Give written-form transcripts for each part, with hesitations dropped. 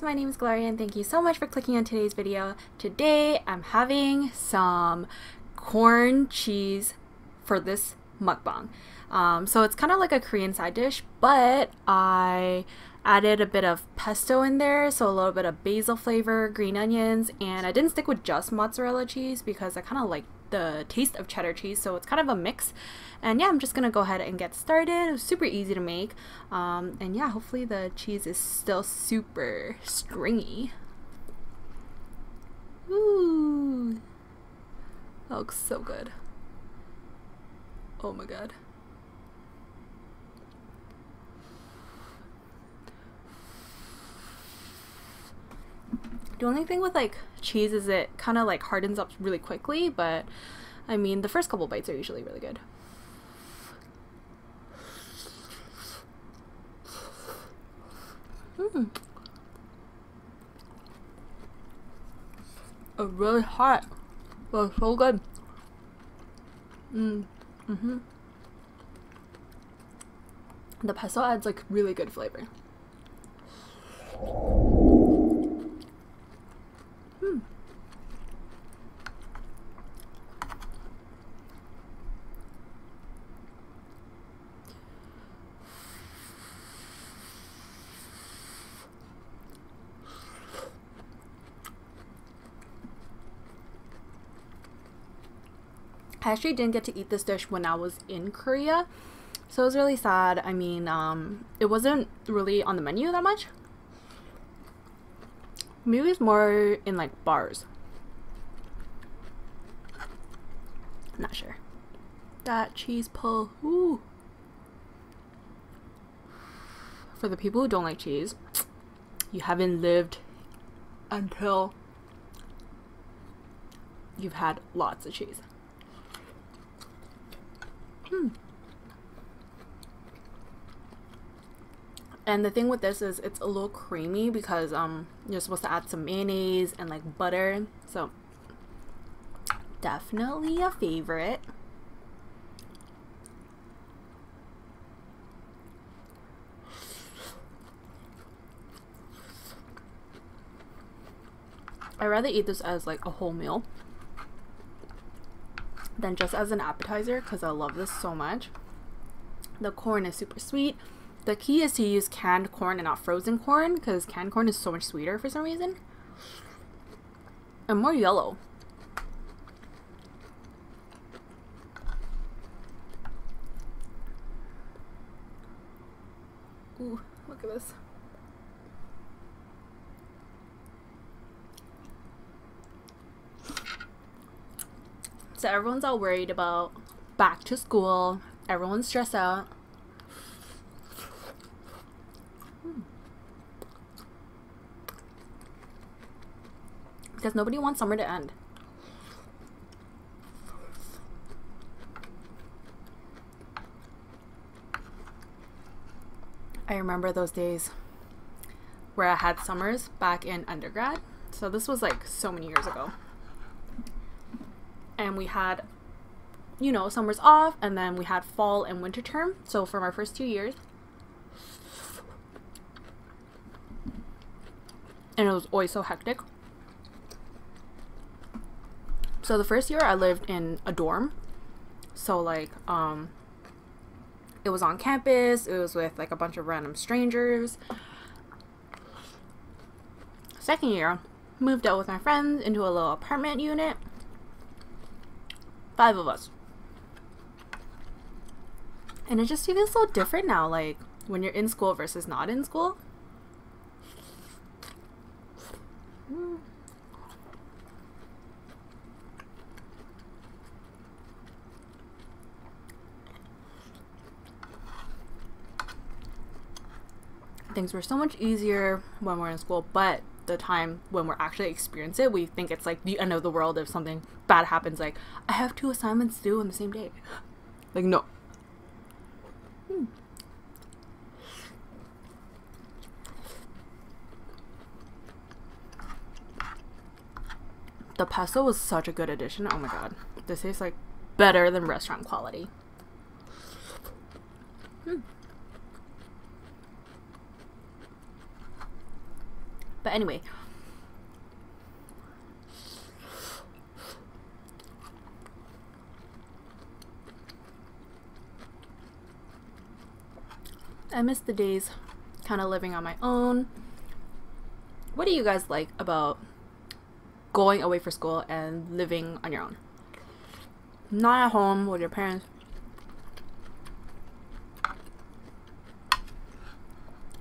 my name is Gloria and thank you so much for clicking on today's video. Today I'm having some corn cheese for this mukbang. So it's kind of like a Korean side dish, but I added a bit of pesto in there, so a little bit of basil flavor, green onions, and I didn't stick with just mozzarella cheese because I kind of like the taste of cheddar cheese, so it's kind of a mix. And yeah, I'm just gonna go ahead and get started. It was super easy to make, and yeah, hopefully the cheese is still super stringy. Ooh, that looks so good. Oh my god. The only thing with like cheese is it kind of like hardens up really quickly, but I mean the first couple bites are usually really good. It's really hot, but it's so good. The pesto adds like really good flavor. I actually didn't get to eat this dish when I was in Korea, so it was really sad. I mean, it wasn't really on the menu that much. Maybe it's more in like bars. I'm not sure. That cheese pull, ooh. For the people who don't like cheese, you haven't lived until you've had lots of cheese. And the thing with this is it's a little creamy because you're supposed to add some mayonnaise and like butter, so definitely a favorite. I'd rather eat this as like a whole meal than just as an appetizer because I love this so much. The corn is super sweet. The key is to use canned corn and not frozen corn because canned corn is so much sweeter for some reason and more yellow. Ooh, look at this. So everyone's all worried about back to school. Everyone's stressed out. Because nobody wants summer to end. I remember those days where I had summers back in undergrad. So this was like so many years ago. And we had, you know, summers off, and then we had fall and winter term. So for my first 2 years, and it was always so hectic. So the first year I lived in a dorm, so like it was on campus, it was with like a bunch of random strangers. Second year, moved out with my friends into a little apartment unit. 5 of us. And it just feels so different now, like when you're in school versus not in school. Things were so much easier when we're in school, but the time when we're actually experience it, we think it's like the end of the world if something bad happens, like I have 2 assignments due on the same day. Like, no. The pesto was such a good addition. Oh my god, this tastes like better than restaurant quality. But anyway, I miss the days kind of living on my own. What do you guys like about going away for school and living on your own? Not at home with your parents.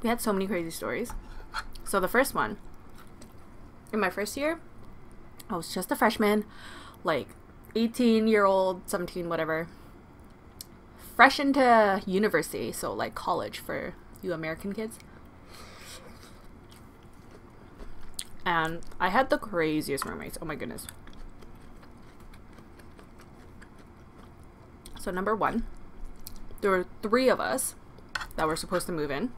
We had so many crazy stories. So the first one, in my first year, I was just a freshman, like 18-year-old, 17, whatever. Fresh into university, so like college for you American kids. And I had the craziest roommates. Oh my goodness. So number one, there were 3 of us that were supposed to move in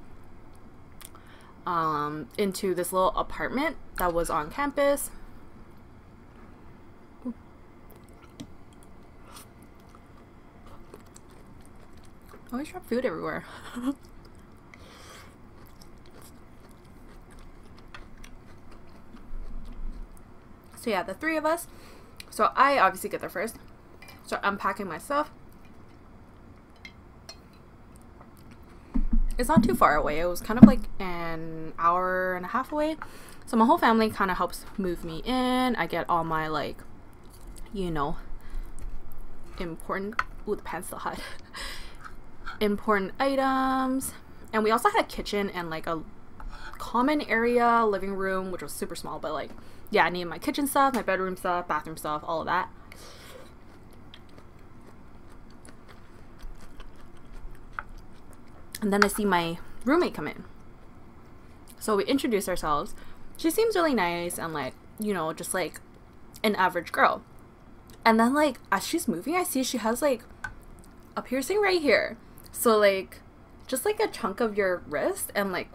into this little apartment that was on campus. I always drop food everywhere. So yeah, the 3 of us. So I obviously get there first. So I'm packing my stuff. It's not too far away. It was kind of like an hour and a half away. So my whole family kind of helps move me in. I get all my, like, you know, important... Ooh, the pan's still hot. Important items. And we also had a kitchen and, like, a common area, living room, which was super small. But, like, yeah, I needed my kitchen stuff, my bedroom stuff, bathroom stuff, all of that. And then I see my roommate come in. So we introduce ourselves. She seems really nice and, like, you know, just like an average girl. And then, like, as she's moving, I see she has, like, a piercing right here. So, like, just like a chunk of your wrist and, like,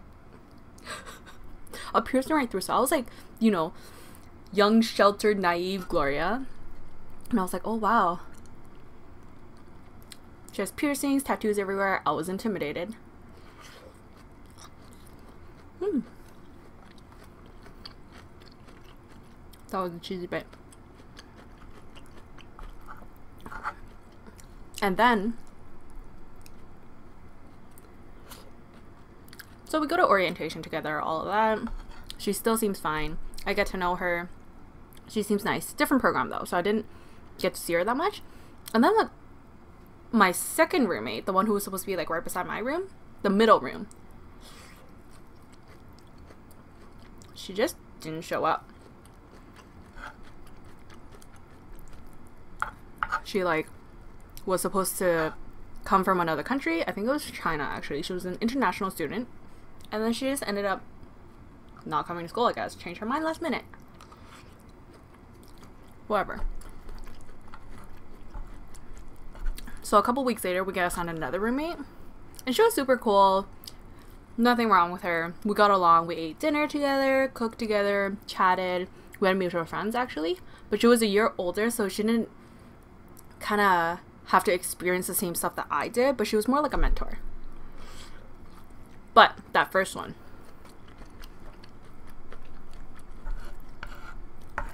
a piercing right through. So I was like, you know, young, sheltered, naive Gloria. And I was like, oh wow. She has piercings, tattoos everywhere. I was intimidated. That was a cheesy bit. And then, so we go to orientation together, all of that. She still seems fine. I get to know her. She seems nice. Different program though, so I didn't get to see her that much. And then, like, my second roommate, the one who was supposed to be, like, right beside my room, the middle room, she just didn't show up. She, like, was supposed to come from another country. I think it was China, actually. She was an international student. And then she just ended up not coming to school, I guess. Changed her mind last minute. Whatever. So a couple weeks later, we get assigned another roommate. And she was super cool. Nothing wrong with her. We got along. We ate dinner together, cooked together, chatted. We had mutual friends, actually. But she was a year older, so she didn't kind of have to experience the same stuff that I did. But she was more like a mentor. But that first one,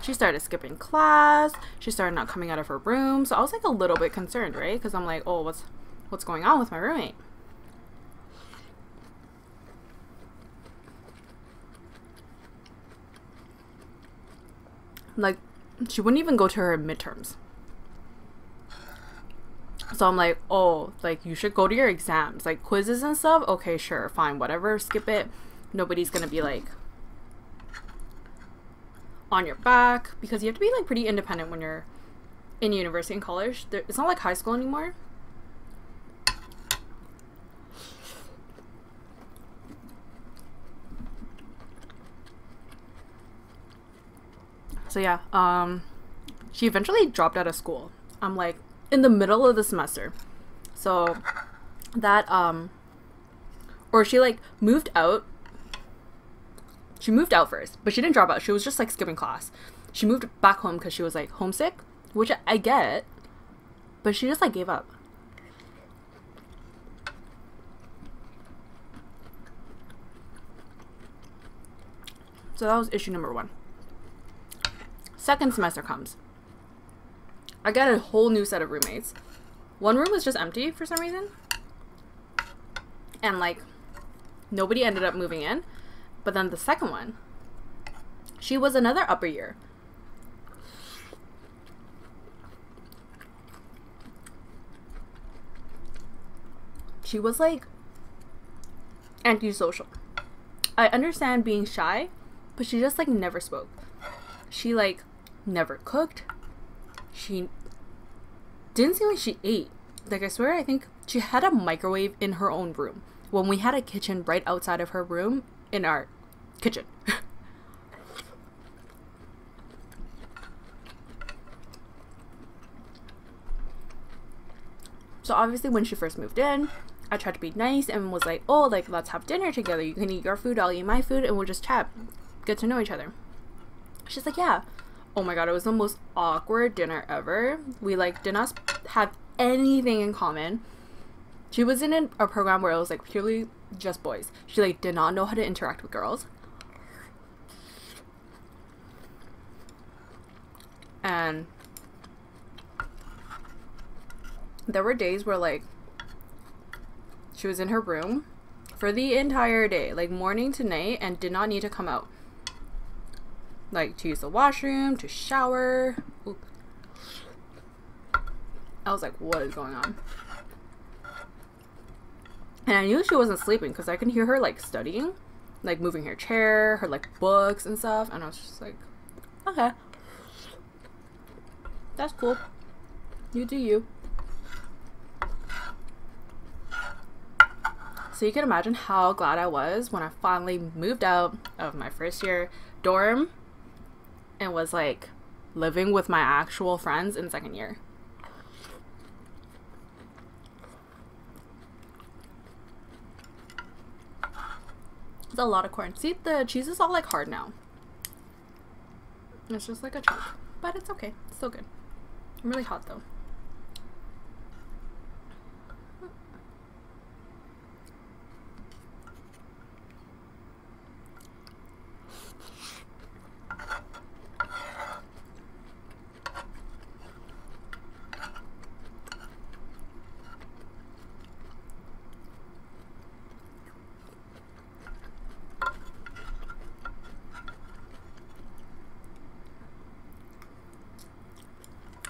she started skipping class. She started not coming out of her room. So I was, like, a little bit concerned, right? Because I'm like, oh, what's going on with my roommate? Like, she wouldn't even go to her midterms. So I'm like, oh, like, you should go to your exams. Like, quizzes and stuff? Okay, sure, fine, whatever. Skip it. Nobody's gonna be, like, on your back, because you have to be, like, pretty independent when you're in university and college. It's not like high school anymore. So yeah, she eventually dropped out of school. I'm like, in the middle of the semester. So that, or she, like, moved out. She moved out first, but she didn't drop out. She was just, like, skipping class. She moved back home because she was, like, homesick, which I get, but she just, like, gave up. So that was issue number 1. Second semester comes. I got a whole new set of roommates. One room was just empty for some reason. And like, nobody ended up moving in. But then the second one, she was another upper year. She was like antisocial. I understand being shy, but she just like never spoke. She like never cooked. She didn't seem like she ate. Like, I swear, I think she had a microwave in her own room when we had a kitchen right outside of her room in our kitchen. So obviously when she first moved in, I tried to be nice and was like, oh, like, let's have dinner together. You can eat your food, I'll eat my food, and we'll just chat. Get to know each other. She's like, yeah. Oh my god, it was the most awkward dinner ever. We like did not have anything in common. She was in a program where it was like purely just boys. She like did not know how to interact with girls. And there were days where like she was in her room for the entire day, like morning to night, and did not need to come out. Like to use the washroom, to shower. Ooh. I was like, what is going on? And I knew she wasn't sleeping because I could hear her like studying, like moving her chair, her like books and stuff. And I was just like, okay, that's cool. You do you. So you can imagine how glad I was when I finally moved out of my first year dorm and was like living with my actual friends in second year. It's a lot of corn. See, the cheese is all like hard now. It's just like a chunk, but it's okay. It's still good. I'm really hot though.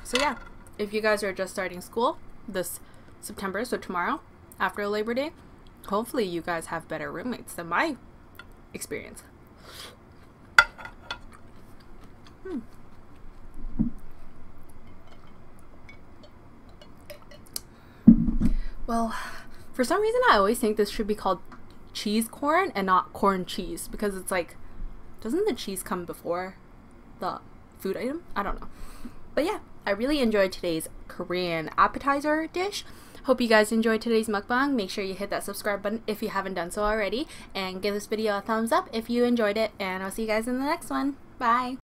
So yeah, if you guys are just starting school this September, so tomorrow, after Labor Day, hopefully you guys have better roommates than my experience. Well, for some reason I always think this should be called cheese corn and not corn cheese, because it's like, doesn't the cheese come before the food item? I don't know. But yeah, I really enjoyed today's Korean appetizer dish. Hope you guys enjoyed today's mukbang. Make sure you hit that subscribe button if you haven't done so already, and give this video a thumbs up if you enjoyed it, and I'll see you guys in the next one. Bye!